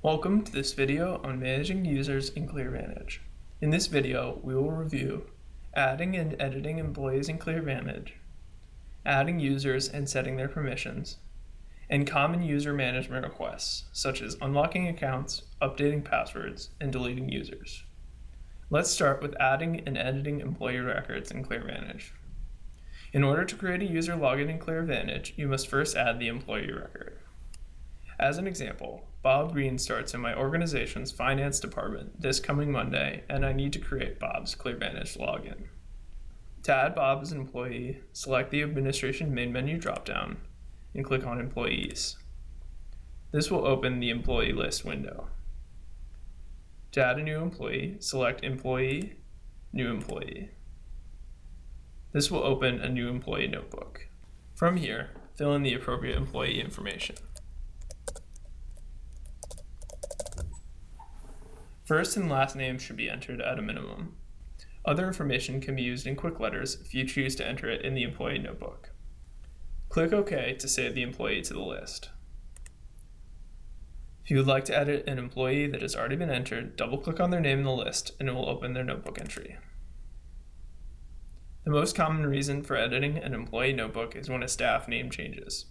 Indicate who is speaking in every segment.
Speaker 1: Welcome to this video on managing users in ClearVantage. In this video, we will review adding and editing employees in ClearVantage, adding users and setting their permissions, and common user management requests, such as unlocking accounts, updating passwords, and deleting users. Let's start with adding and editing employee records in ClearVantage. In order to create a user login in ClearVantage, you must first add the employee record. As an example, Bob Green starts in my organization's finance department this coming Monday, and I need to create Bob's ClearVantage login. To add Bob as an employee, select the Administration main menu dropdown and click on Employees. This will open the Employee List window. To add a new employee, select Employee, New Employee. This will open a new employee notebook. From here, fill in the appropriate employee information. First and last names should be entered at a minimum. Other information can be used in quick letters if you choose to enter it in the employee notebook. Click OK to save the employee to the list. If you would like to edit an employee that has already been entered, double-click on their name in the list and it will open their notebook entry. The most common reason for editing an employee notebook is when a staff name changes.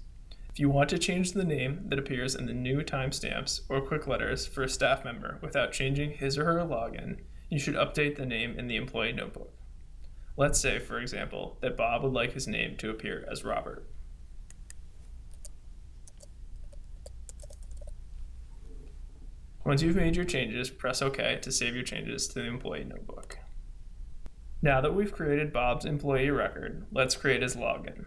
Speaker 1: If you want to change the name that appears in the new timestamps or quick letters for a staff member without changing his or her login, you should update the name in the employee notebook. Let's say, for example, that Bob would like his name to appear as Robert. Once you've made your changes, press OK to save your changes to the employee notebook. Now that we've created Bob's employee record, let's create his login.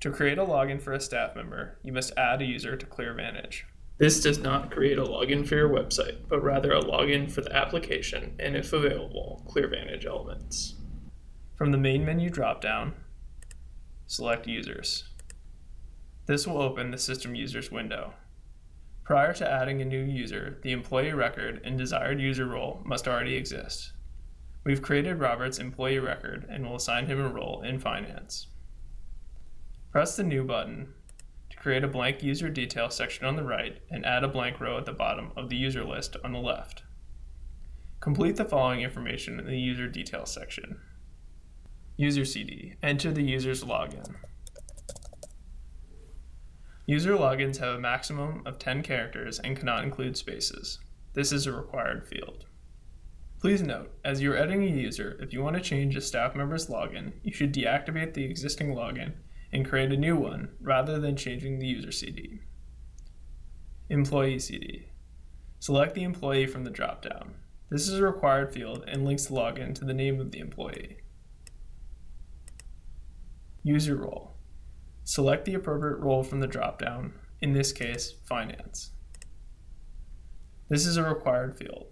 Speaker 1: To create a login for a staff member, you must add a user to ClearVantage. This does not create a login for your website, but rather a login for the application and, if available, ClearVantage elements. From the main menu dropdown, select Users. This will open the System Users window. Prior to adding a new user, the employee record and desired user role must already exist. We've created Robert's employee record and will assign him a role in finance. Press the New button to create a blank user detail section on the right and add a blank row at the bottom of the user list on the left. Complete the following information in the user detail section. User CD. Enter the user's login. User logins have a maximum of 10 characters and cannot include spaces. This is a required field. Please note, as you are editing a user, if you want to change a staff member's login, you should deactivate the existing login and create a new one rather than changing the user CD. Employee CD. Select the employee from the dropdown. This is a required field and links the login to the name of the employee. User role. Select the appropriate role from the dropdown, in this case, finance. This is a required field.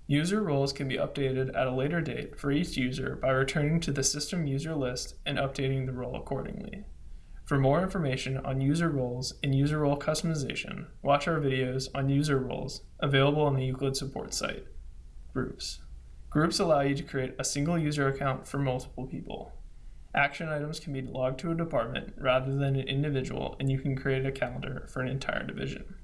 Speaker 1: User roles can be updated at a later date for each user by returning to the system user list and updating the role accordingly. For more information on user roles and user role customization, watch our videos on user roles available on the Euclid support site. Groups. Groups allow you to create a single user account for multiple people. Action items can be logged to a department rather than an individual, and you can create a calendar for an entire division.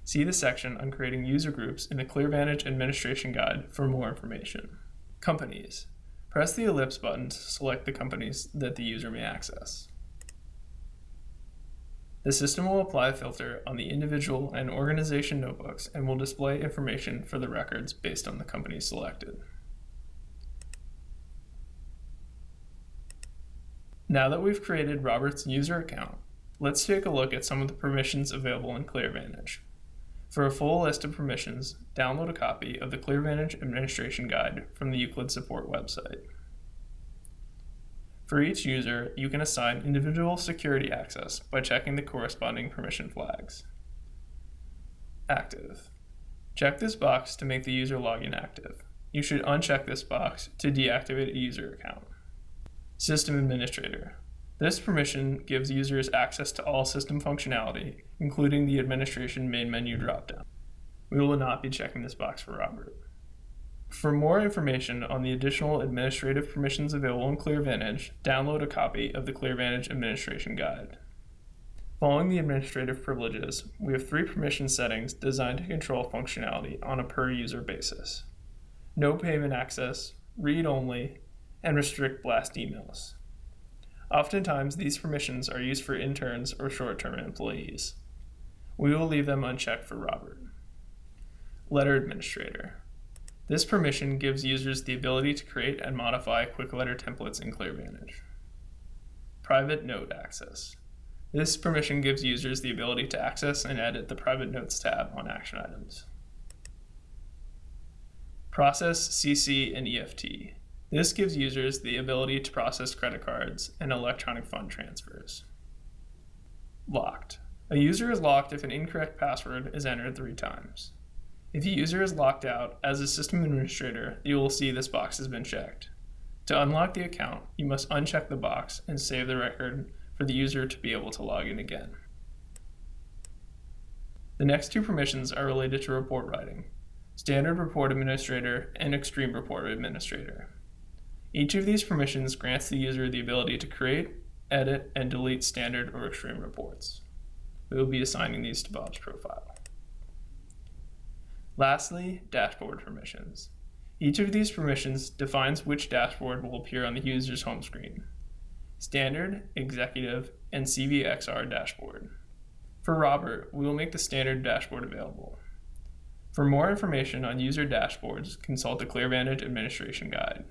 Speaker 1: See the section on creating user groups in the ClearVantage Administration Guide for more information. Companies. Press the ellipse button to select the companies that the user may access. The system will apply a filter on the individual and organization notebooks and will display information for the records based on the company selected. Now that we've created Robert's user account, let's take a look at some of the permissions available in ClearVantage. For a full list of permissions, download a copy of the ClearVantage Administration Guide from the Euclid support website. For each user, you can assign individual security access by checking the corresponding permission flags. Active. Check this box to make the user login active. You should uncheck this box to deactivate a user account. System Administrator. This permission gives users access to all system functionality, including the Administration main menu dropdown. We will not be checking this box for Robert. For more information on the additional administrative permissions available in ClearVantage, download a copy of the ClearVantage Administration Guide. Following the administrative privileges, we have 3 permission settings designed to control functionality on a per-user basis: no payment access, read only, and restrict blast emails. Oftentimes, these permissions are used for interns or short-term employees. We will leave them unchecked for Robert. Letter Administrator. This permission gives users the ability to create and modify quick letter templates in ClearVantage. Private Note Access. This permission gives users the ability to access and edit the Private Notes tab on action items. Process, CC, and EFT. This gives users the ability to process credit cards and electronic fund transfers. Locked. A user is locked if an incorrect password is entered 3 times. If the user is locked out, as a system administrator, you will see this box has been checked. To unlock the account, you must uncheck the box and save the record for the user to be able to log in again. The next 2 permissions are related to report writing: Standard Report Administrator and Extreme Report Administrator. Each of these permissions grants the user the ability to create, edit, and delete standard or extreme reports. We will be assigning these to Bob's profile. Lastly, dashboard permissions. Each of these permissions defines which dashboard will appear on the user's home screen: Standard, Executive, and CVXR dashboard. For Robert, we will make the standard dashboard available. For more information on user dashboards, consult the ClearVantage Administration Guide.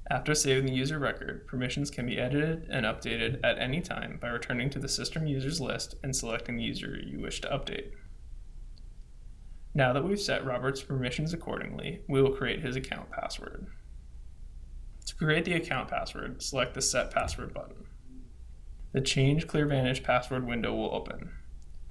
Speaker 1: After saving the user record, permissions can be edited and updated at any time by returning to the System Users list and selecting the user you wish to update. Now that we've set Robert's permissions accordingly, we will create his account password. To create the account password, select the Set Password button. The Change ClearVantage Password window will open.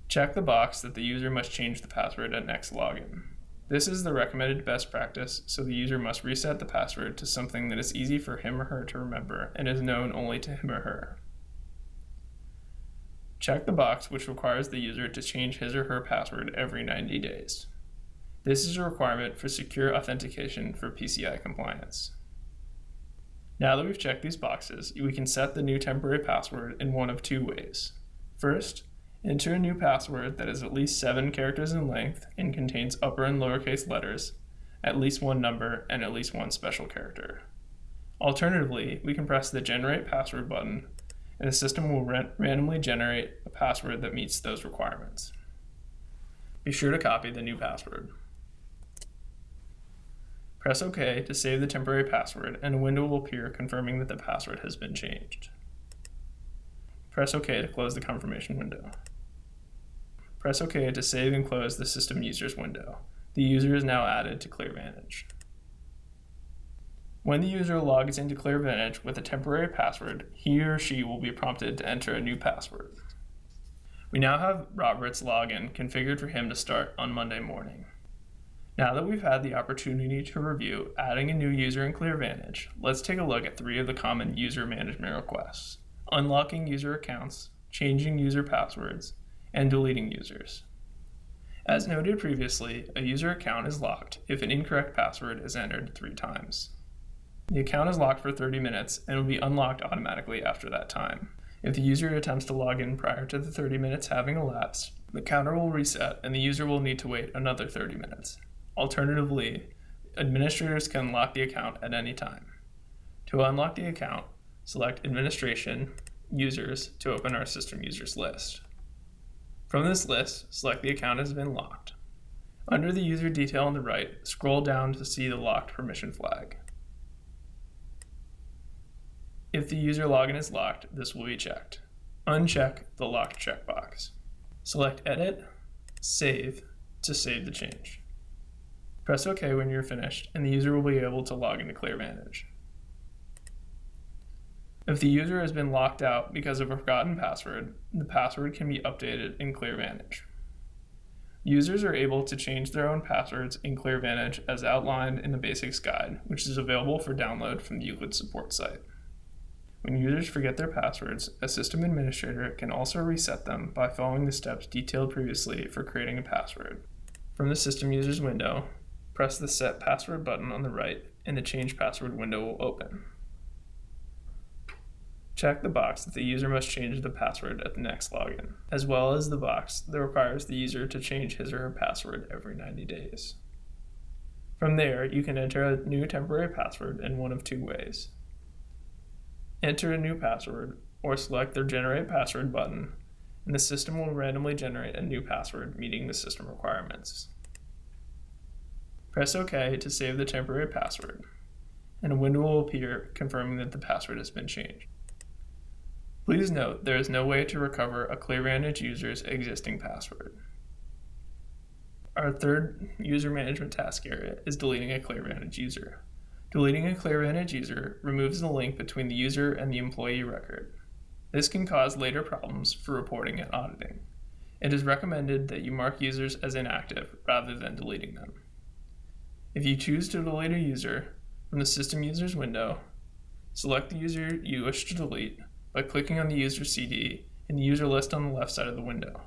Speaker 1: Check the box that the user must change the password at next login. This is the recommended best practice, so the user must reset the password to something that is easy for him or her to remember and is known only to him or her. Check the box which requires the user to change his or her password every 90 days. This is a requirement for secure authentication for PCI compliance. Now that we've checked these boxes, we can set the new temporary password in one of 2 ways. First, enter a new password that is at least 7 characters in length and contains upper and lowercase letters, at least 1 number, and at least 1 special character. Alternatively, we can press the Generate Password button, and the system will randomly generate a password that meets those requirements. Be sure to copy the new password. Press OK to save the temporary password, and a window will appear confirming that the password has been changed. Press OK to close the confirmation window. Press OK to save and close the System Users window. The user is now added to ClearVantage. When the user logs into ClearVantage with a temporary password, he or she will be prompted to enter a new password. We now have Robert's login configured for him to start on Monday morning. Now that we've had the opportunity to review adding a new user in ClearVantage, let's take a look at 3 of the common user management requests: unlocking user accounts, changing user passwords, and deleting users. As noted previously, a user account is locked if an incorrect password is entered 3 times. The account is locked for 30 minutes and will be unlocked automatically after that time. If the user attempts to log in prior to the 30 minutes having elapsed, the counter will reset and the user will need to wait another 30 minutes. Alternatively, administrators can lock the account at any time. To unlock the account, select Administration, Users to open our System Users list. From this list, select the account has been locked. Under the user detail on the right, scroll down to see the locked permission flag. If the user login is locked, this will be checked. Uncheck the locked checkbox. Select Edit, Save to save the change. Press OK when you're finished, and the user will be able to log into ClearVantage. If the user has been locked out because of a forgotten password, the password can be updated in ClearVantage. Users are able to change their own passwords in ClearVantage as outlined in the Basics Guide, which is available for download from the Euclid support site. When users forget their passwords, a system administrator can also reset them by following the steps detailed previously for creating a password. From the System Users window, press the Set Password button on the right, and the Change Password window will open. Check the box that the user must change the password at the next login, as well as the box that requires the user to change his or her password every 90 days. From there, you can enter a new temporary password in one of two ways. Enter a new password, or select the Generate Password button, and the system will randomly generate a new password meeting the system requirements. Press OK to save the temporary password, and a window will appear confirming that the password has been changed. Please note there is no way to recover a ClearVantage user's existing password. Our third user management task area is deleting a ClearVantage user. Deleting a ClearVantage user removes the link between the user and the employee record. This can cause later problems for reporting and auditing. It is recommended that you mark users as inactive rather than deleting them. If you choose to delete a user, from the System Users window, select the user you wish to delete by clicking on the user CD in the user list on the left side of the window.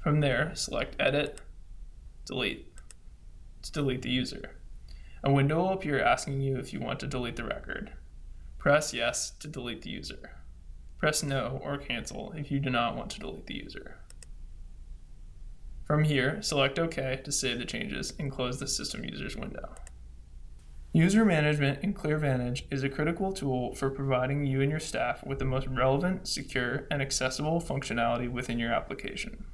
Speaker 1: From there, select Edit, Delete to delete the user. A window will appear asking you if you want to delete the record. Press Yes to delete the user. Press No or Cancel if you do not want to delete the user. From here, select OK to save the changes and close the System Users window. User management in ClearVantage is a critical tool for providing you and your staff with the most relevant, secure, and accessible functionality within your application.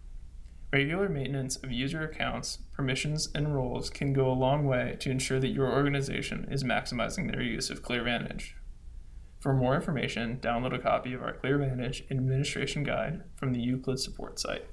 Speaker 1: Regular maintenance of user accounts, permissions, and roles can go a long way to ensure that your organization is maximizing their use of ClearVantage. For more information, download a copy of our ClearVantage Administration Guide from the Euclid support site.